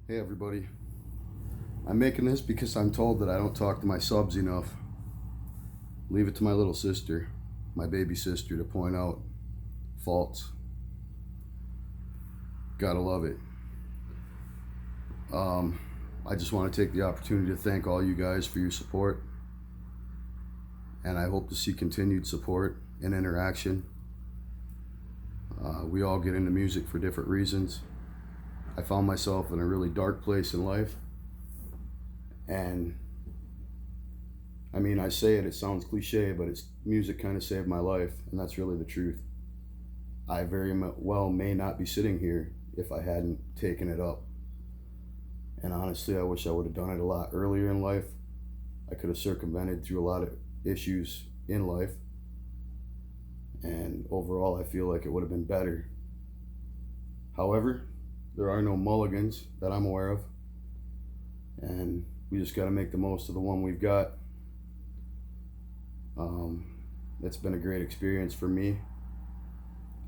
Hey everybody, I'm making this because I'm told that I don't talk to my subs enough. Leave it to my little sister, my baby sister, to point out faults. Gotta love it. Um, I just want to take the opportunity to thank all you guys for your support, and I hope to see continued support and interaction. We all get into music for different reasons. I found myself in a really dark place in life, and I mean, I say it sounds cliche, but it's music kind of saved my life, and that's really the truth. I very well may not be sitting here if I hadn't taken it up. And honestly, I wish I would have done it a lot earlier in life. I could have circumvented through a lot of issues in life. And overall, I feel like it would have been better. However, there are no mulligans that I'm aware of. And we just got to make the most of the one we've got. It's been a great experience for me.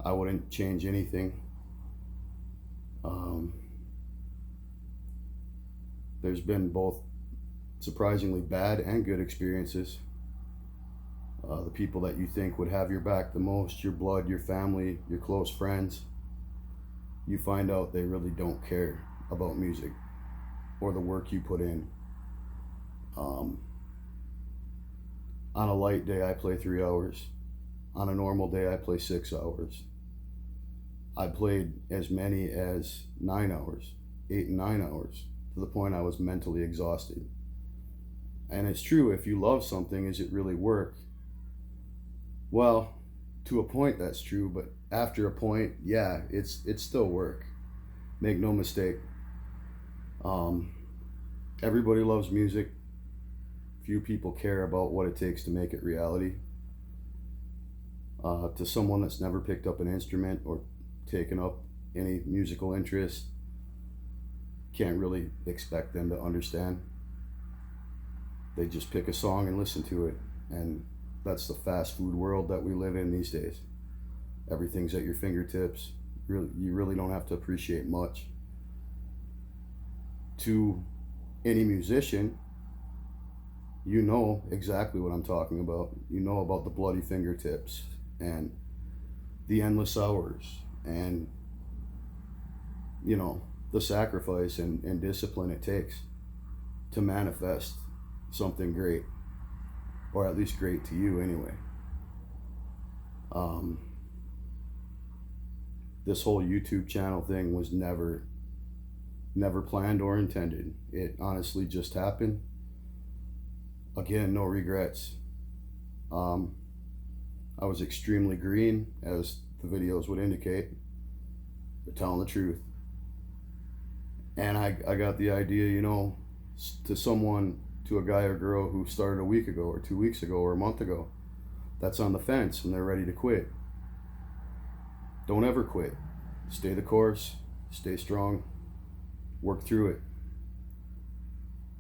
I wouldn't change anything. Um, there's been both surprisingly bad and good experiences. The people that you think would have your back the most, your blood, your family, your close friends, you find out they really don't care about music or the work you put in. Um, on a light day, I play 3 hours. On a normal day, I play 6 hours. I played as many as 9 hours, 8 and 9 hours, to the point I was mentally exhausted. And it's true, if you love something, is it really work? Well, to a point that's true, but after a point, yeah, it's still work. Make no mistake. Um, Everybody loves music. Few people care about what it takes to make it reality. To someone that's never picked up an instrument or taken up any musical interest, can't really expect them to understand. They just pick a song and listen to it, and that's the fast food world that we live in these days. Everything's at your fingertips. You really don't have to appreciate much. To any musician, you know exactly what I'm talking about. You know about the bloody fingertips and the endless hours and, you know, the sacrifice and discipline it takes to manifest something great, or at least great to you anyway. Um, this whole YouTube channel thing was never planned or intended. It honestly just happened. Again, no regrets. Um, I was extremely green, as the videos would indicate. They're telling the truth. And I got the idea, you know, to a guy or girl who started a week ago or 2 weeks ago or a month ago, that's on the fence and they're ready to quit. Don't ever quit. Stay the course, stay strong, work through it.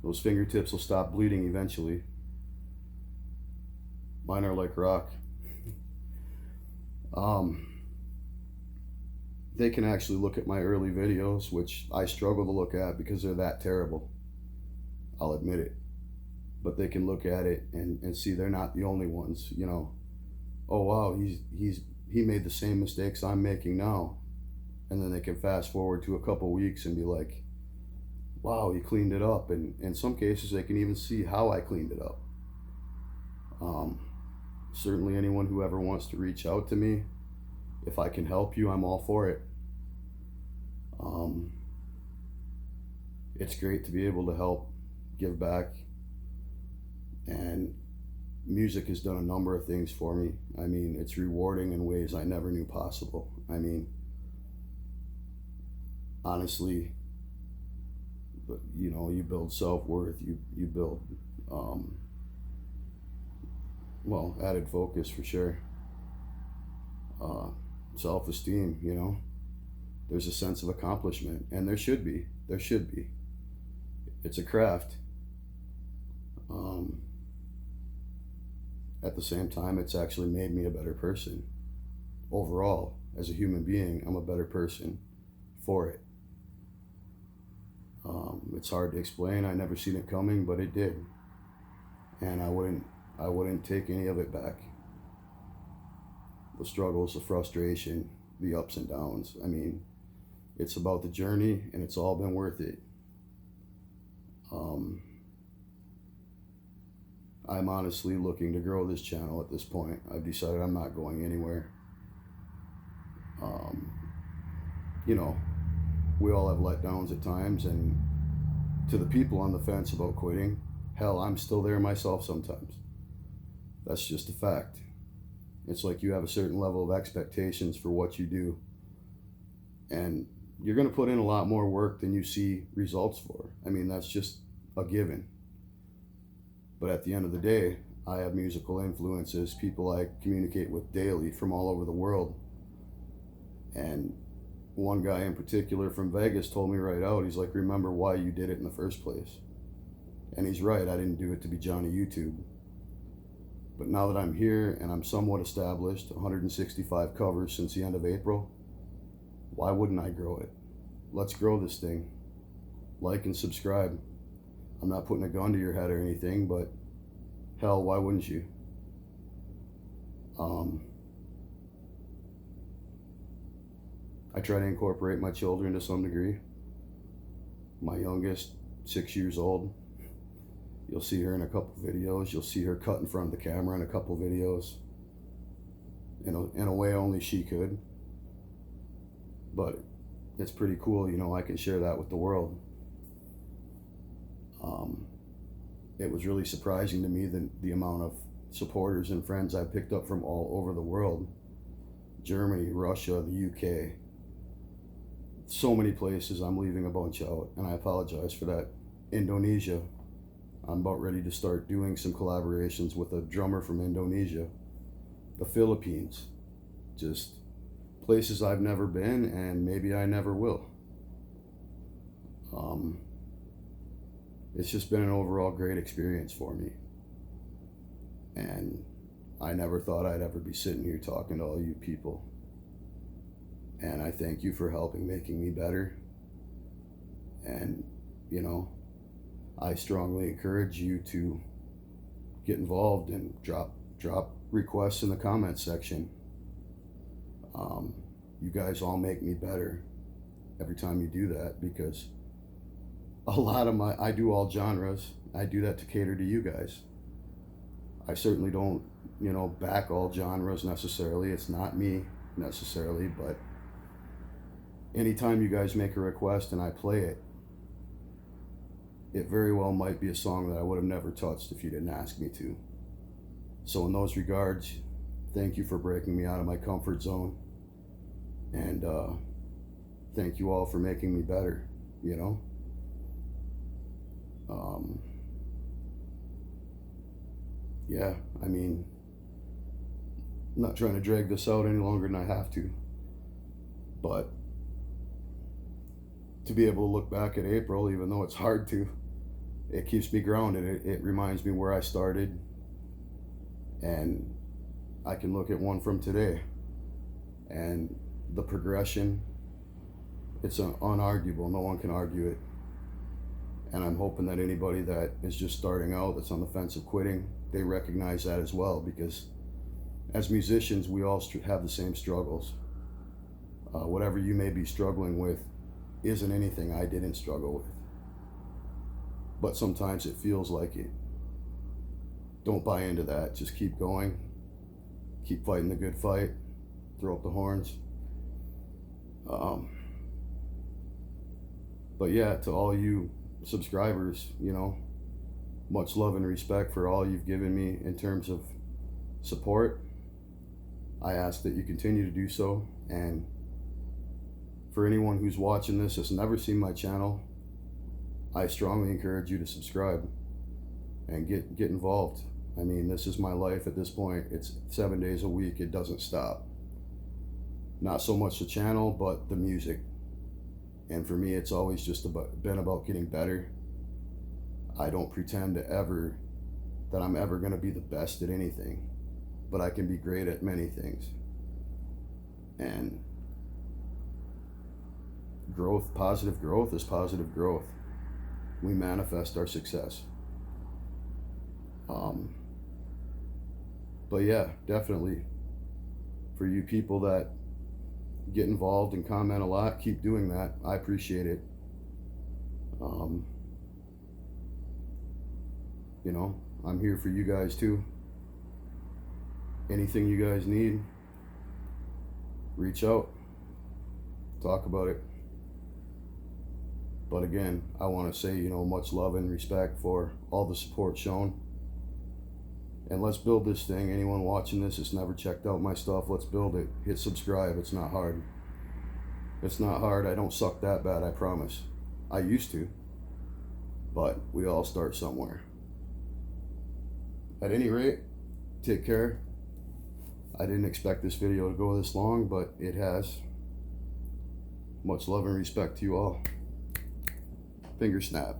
Those fingertips will stop bleeding eventually. Mine are like rock. um, they can actually look at my early videos, which I struggle to look at because they're that terrible. I'll admit it. But they can look at it and see they're not the only ones, you know. Oh wow, he made the same mistakes I'm making now. And then they can fast forward to a couple weeks and be like, wow, he cleaned it up. And in some cases they can even see how I cleaned it up. Um, Certainly anyone who ever wants to reach out to me, if I can help you, I'm all for it. Um, it's great to be able to help, give back, and music has done a number of things for me. I mean, it's rewarding in ways I never knew possible. I mean, honestly, you know, you build self-worth, you build, um, well, added focus for sure, uh, self-esteem, you know. There's a sense of accomplishment, and there should be. It's a craft. um, at the same time, it's actually made me a better person overall. As a human being, I'm a better person for it. It's hard to explain. I never seen it coming, but it did. And I wouldn't take any of it back. The struggles, the frustration, the ups and downs. I mean, it's about the journey, and it's all been worth it. I'm honestly looking to grow this channel at this point. I've decided I'm not going anywhere. You know, we all have letdowns at times, and to the people on the fence about quitting, hell, I'm still there myself sometimes. That's just a fact. It's like you have a certain level of expectations for what you do, and you're going to put in a lot more work than you see results for. I mean, that's just a given. But at the end of the day, I have musical influences, people I communicate with daily from all over the world. And one guy in particular from Vegas told me right out, he's like, remember why you did it in the first place. And he's right, I didn't do it to be Johnny YouTube. But now that I'm here and I'm somewhat established, 165 covers since the end of April, why wouldn't I grow it? Let's grow this thing. Like and subscribe. I'm not putting a gun to your head or anything, but hell, why wouldn't you? I try to incorporate my children to some degree. My youngest, 6 years old, you'll see her in a couple videos. You'll see her cut in front of the camera in a couple videos. In a way only she could. But it's pretty cool, you know, I can share that with the world. It was really surprising to me the amount of supporters and friends I picked up from all over the world. Germany, Russia, the UK. So many places. I'm leaving a bunch out, and I apologize for that. Indonesia. I'm about ready to start doing some collaborations with a drummer from Indonesia. The Philippines. Just places I've never been, and maybe I never will. It's just been an overall great experience for me. And I never thought I'd ever be sitting here talking to all you people. And I thank you for helping making me better. And, you know, I strongly encourage you to get involved and drop requests in the comments section. You guys all make me better every time you do that, because a lot of I do all genres. I do that to cater to you guys. I certainly don't, you know, back all genres necessarily. It's not me necessarily, but anytime you guys make a request and I play it, it very well might be a song that I would have never touched if you didn't ask me to. So in those regards, thank you for breaking me out of my comfort zone. And thank you all for making me better, you know? Yeah, I mean, I'm not trying to drag this out any longer than I have to. But to be able to look back at April, even though it's hard to, it keeps me grounded. It reminds me where I started. And I can look at one from today. And the progression, it's unarguable. No one can argue it. And I'm hoping that anybody that is just starting out, that's on the fence of quitting, they recognize that as well, because as musicians, we all have the same struggles. Whatever you may be struggling with isn't anything I didn't struggle with. But sometimes it feels like it. Don't buy into that. Just keep going. Keep fighting the good fight. Throw up the horns. But yeah, to all you subscribers, you know, much love and respect for all you've given me in terms of support. I ask that you continue to do so. And for anyone who's watching this has never seen my channel, I strongly encourage you to subscribe and get involved. I mean, this is my life at this point. It's 7 days a week. It doesn't stop. Not so much the channel, but the music. And for me, it's always just been about getting better. I don't pretend that I'm ever going to be the best at anything, but I can be great at many things. And growth, positive growth is positive growth. we manifest our success. But yeah, definitely for you people that get involved and comment a lot, keep doing that. I appreciate it. You know, I'm here for you guys too. Anything you guys need, reach out, talk about it. But again, I want to say, you know, much love and respect for all the support shown. And let's build this thing. Anyone watching this that's never checked out my stuff, let's build it. Hit subscribe. It's not hard. It's not hard. I don't suck that bad, I promise. I used to. But we all start somewhere. At any rate, take care. I didn't expect this video to go this long, but it has. Much love and respect to you all. Finger snap.